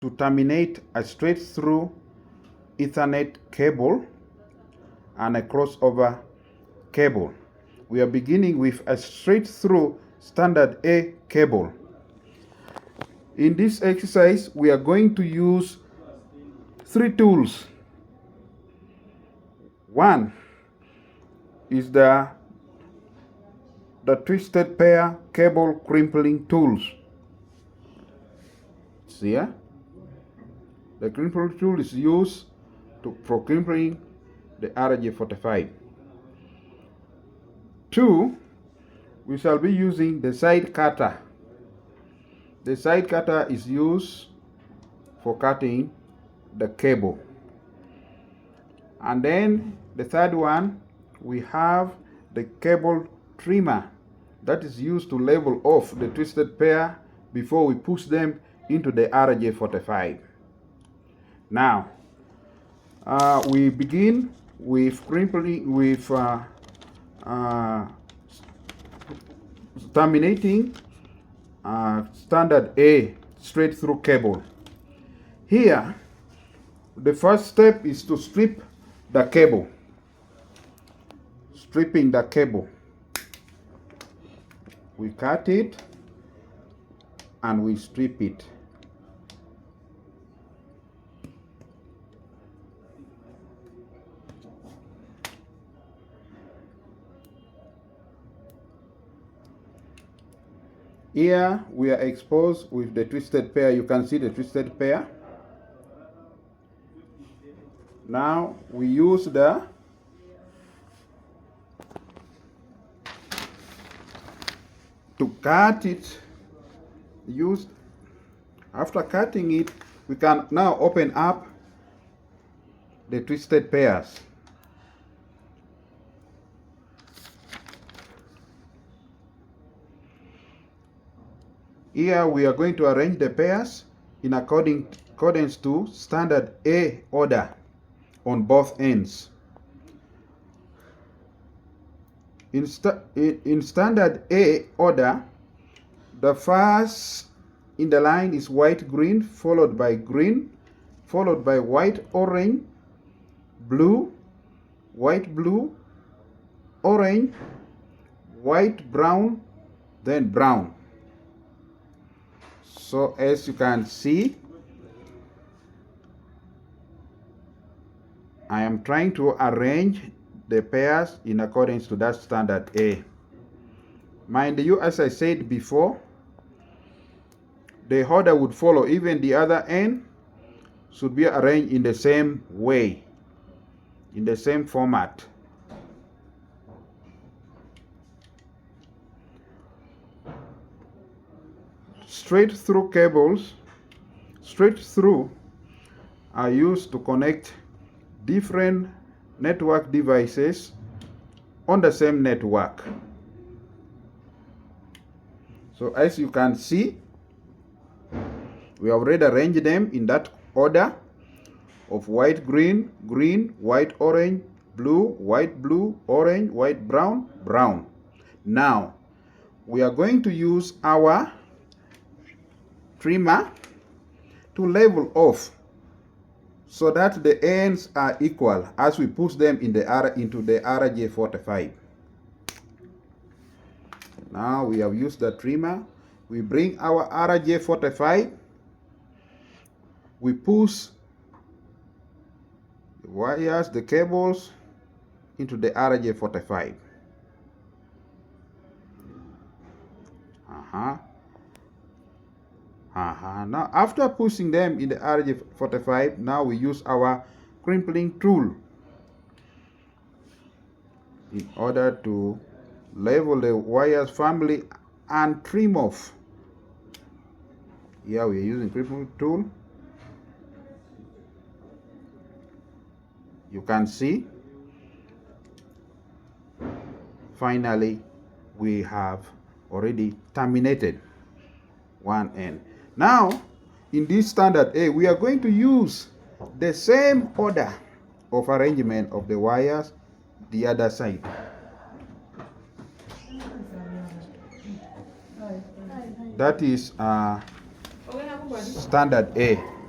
to terminate a straight through Ethernet cable and a crossover cable. We are beginning with a straight through standard A cable. In this exercise, we are going to use 3 tools. One is the twisted pair cable crimping tools. See here? The crimping tool is used for crimping the RJ45. 2, we shall be using the side cutter. The side cutter is used for cutting the cable. And then the third one, we have the cable trimmer that is used to level off the twisted pair before we push them into the RJ45. Now, we begin with crimping, with terminating standard A straight through cable. Here, the first step is to strip the cable. Stripping the cable. We cut it and we strip it. Here we are exposed with the twisted pair. You can see the twisted pair. Now we use to cut it. After cutting it, we can now open up the twisted pairs. Here we are going to arrange the pairs in accordance to standard A order on both ends. In standard A order, the first in the line is white-green, followed by green, followed by white-orange, blue, white-blue, orange, white-brown, then brown. So as you can see, I am trying to arrange the pairs in accordance to that standard A. Mind you, as I said before, the order would follow. Even the other end should be arranged in the same way, in the same format. Straight through cables, straight through, are used to connect different network devices on the same network. So as you can see, we have already arranged them in that order of white, green, green, white, orange, blue, white, blue, orange, white, brown, brown. Now, we are going to use our trimmer to level off so that the ends are equal as we push them into the RJ45. Now we have used the trimmer. We bring our RJ45. We push the wires, the cables into the RJ45. Now, after pushing them in the RJ45, now we use our crimping tool in order to level the wires firmly and trim off. Here we are using crimping tool. You can see, finally, we have already terminated one end. Now, in this standard A, we are going to use the same order of arrangement of the wires the other side. That is standard A.